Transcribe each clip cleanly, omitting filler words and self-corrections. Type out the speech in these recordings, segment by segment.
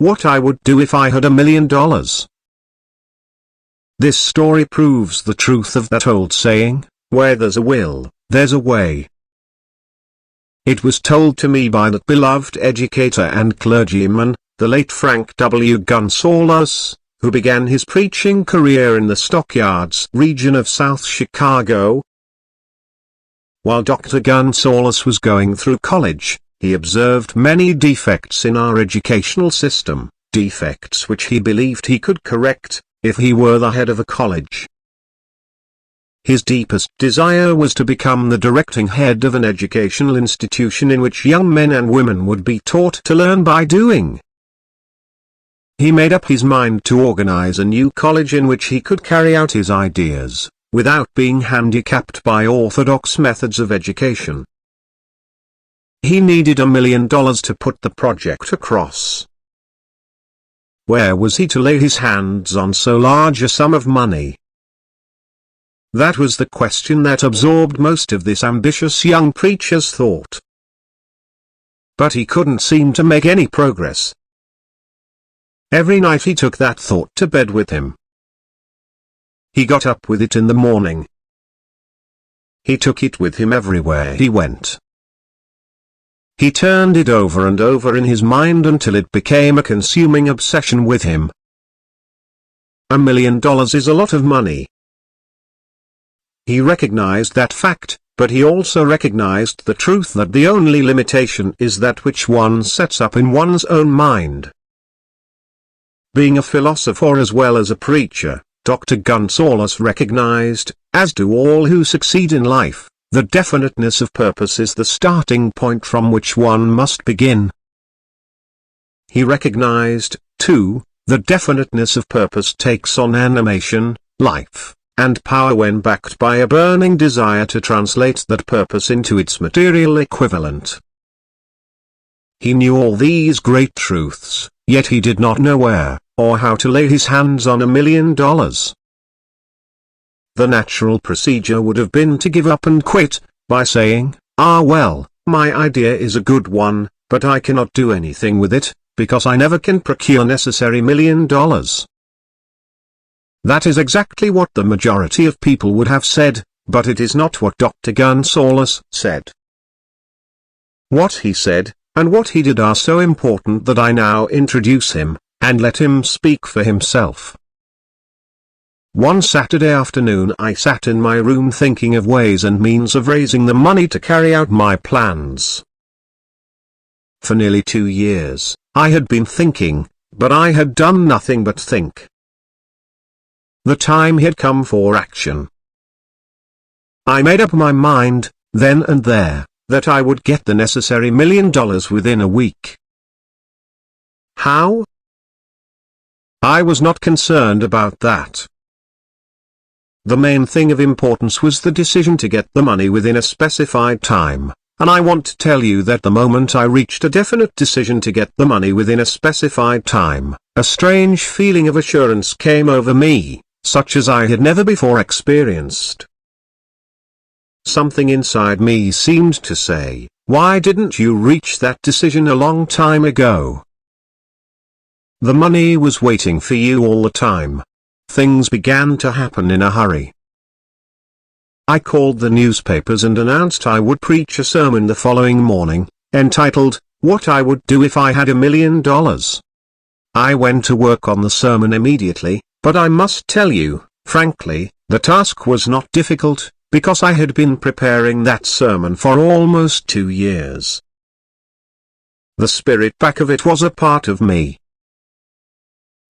What I Would Do If I Had $1,000,000. This story proves the truth of that old saying, where there's a will, there's a way. It was told to me by that beloved educator and clergyman, the late Frank W. Gun Solace, who began his preaching career in the Stockyards region of South Chicago. While Dr. Gun Solace was going through college, he observed many defects in our educational system, defects which he believed he could correct, if he were the head of a college. His deepest desire was to become the directing head of an educational institution in which young men and women would be taught to learn by doing. He made up his mind to organize a new college in which he could carry out his ideas, without being handicapped by orthodox methods of education. He needed $1,000,000 to put the project across. Where was he to lay his hands on so large a sum of money? That was the question that absorbed most of this ambitious young preacher's thought. But he couldn't seem to make any progress. Every night he took that thought to bed with him. He got up with it in the morning. He took it with him everywhere he went. He turned it over and over in his mind until it became a consuming obsession with him. $1,000,000 is a lot of money. He recognized that fact, but he also recognized the truth that the only limitation is that which one sets up in one's own mind. Being a philosopher as well as a preacher, Dr. Gun Solace recognized, as do all who succeed in life, the definiteness of purpose is the starting point from which one must begin. He recognized, too, the definiteness of purpose takes on animation, life, and power when backed by a burning desire to translate that purpose into its material equivalent. He knew all these great truths, yet he did not know where, or how to lay his hands on $1,000,000. The natural procedure would have been to give up and quit, by saying, well, my idea is a good one, but I cannot do anything with it, because I never can procure necessary $1,000,000. That is exactly what the majority of people would have said, but it is not what Dr. Gun Solace said. What he said, and what he did are so important that I now introduce him, and let him speak for himself. One Saturday afternoon I sat in my room thinking of ways and means of raising the money to carry out my plans. For nearly 2 years, I had been thinking, but I had done nothing but think. The time had come for action. I made up my mind, then and there, that I would get the necessary $1,000,000 within a week. How? I was not concerned about that. The main thing of importance was the decision to get the money within a specified time, and I want to tell you that the moment I reached a definite decision to get the money within a specified time, a strange feeling of assurance came over me, such as I had never before experienced. Something inside me seemed to say, why didn't you reach that decision a long time ago? The money was waiting for you all the time. Things began to happen in a hurry. I called the newspapers and announced I would preach a sermon the following morning, entitled, What I Would Do If I Had $1,000,000. I went to work on the sermon immediately, but I must tell you, frankly, the task was not difficult, because I had been preparing that sermon for almost 2 years. The spirit back of it was a part of me.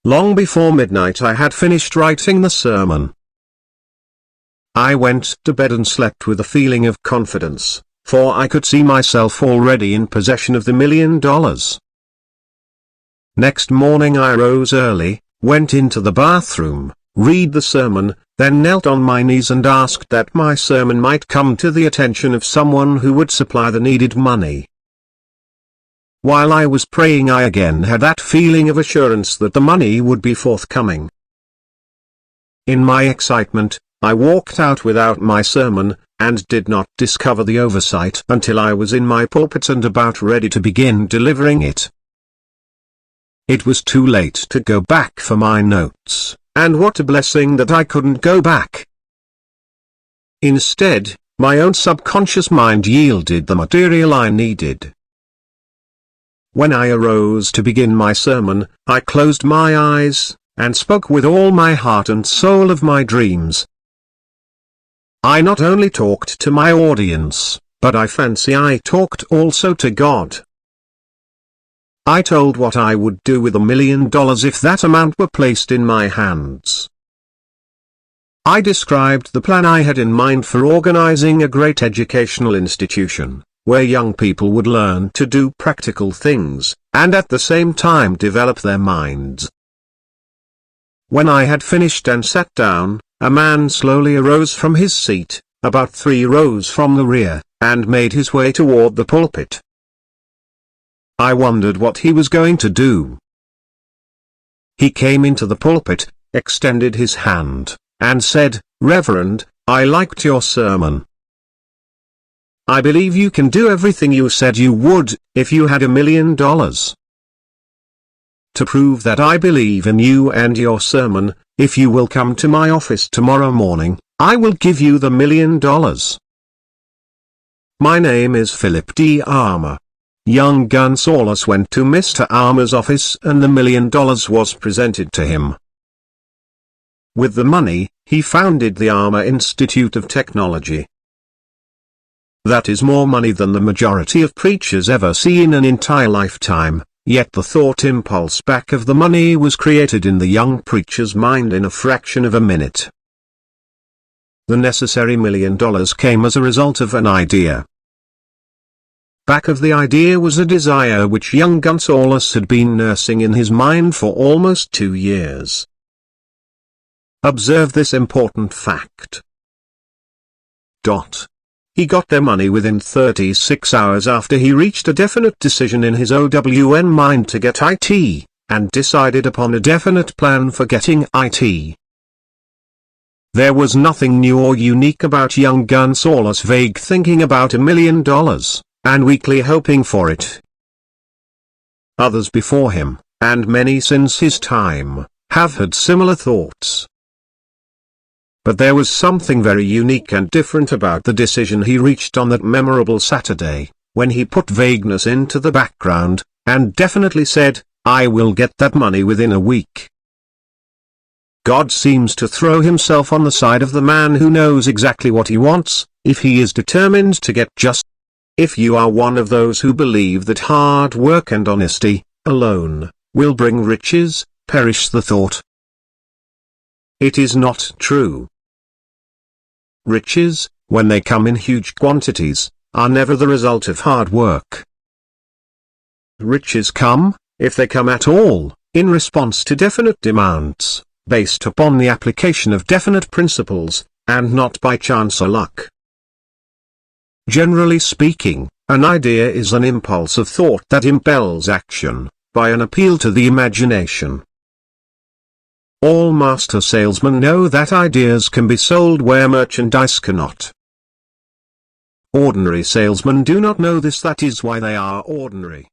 Long before midnight I had finished writing the sermon. I went to bed and slept with a feeling of confidence, for I could see myself already in possession of the $1,000,000. Next morning I rose early, went into the bathroom, read the sermon, then knelt on my knees and asked that my sermon might come to the attention of someone who would supply the needed money. While I was praying I again had that feeling of assurance that the money would be forthcoming. In my excitement, I walked out without my sermon, and did not discover the oversight until I was in my pulpit and about ready to begin delivering it. it was too late to go back for my notes, and what a blessing that I couldn't go back. Instead, my own subconscious mind yielded the material I needed. When I arose to begin my sermon, I closed my eyes, and spoke with all my heart and soul of my dreams. I not only talked to my audience, but I fancy I talked also to God. I told what I would do with $1 million if that amount were placed in my hands. I described the plan I had in mind for organizing a great educational institution, where young people would learn to do practical things, and at the same time develop their minds. When I had finished and sat down, a man slowly arose from his seat, about 3 rows from the rear, and made his way toward the pulpit. I wondered what he was going to do. He came into the pulpit, extended his hand, and said, "Reverend, I liked your sermon. I believe you can do everything you said you would, if you had $1 million. To prove that I believe in you and your sermon, if you will come to my office tomorrow morning, I will give you the $1 million. My name is Philip D. Armour." Young Gun Solace went to Mr. Armour's office and the $1 million was presented to him. With the money, he founded the Armour Institute of Technology. That is more money than the majority of preachers ever see in an entire lifetime, yet the thought impulse back of the money was created in the young preacher's mind in a fraction of a minute. The necessary $1 million came as a result of an idea. Back of the idea was a desire which young Gun Solace had been nursing in his mind for almost 2 years. Observe this important fact. He got their money within 36 hours after he reached a definite decision in his OWN mind to get IT, and decided upon a definite plan for getting IT. There was nothing new or unique about young Gun Solace vague thinking about $1 million, and weakly hoping for it. Others before him, and many since his time, have had similar thoughts. But there was something very unique and different about the decision he reached on that memorable Saturday, when he put vagueness into the background, and definitely said, "I will get that money within a week." God seems to throw himself on the side of the man who knows exactly what he wants, if he is determined to get just. If you are one of those who believe that hard work and honesty, alone, will bring riches, perish the thought. It is not true. Riches, when they come in huge quantities, are never the result of hard work. Riches come, if they come at all, in response to definite demands, based upon the application of definite principles, and not by chance or luck. Generally speaking, an idea is an impulse of thought that impels action, by an appeal to the imagination. All master salesmen know that ideas can be sold where merchandise cannot. Ordinary salesmen do not know this, that is why they are ordinary.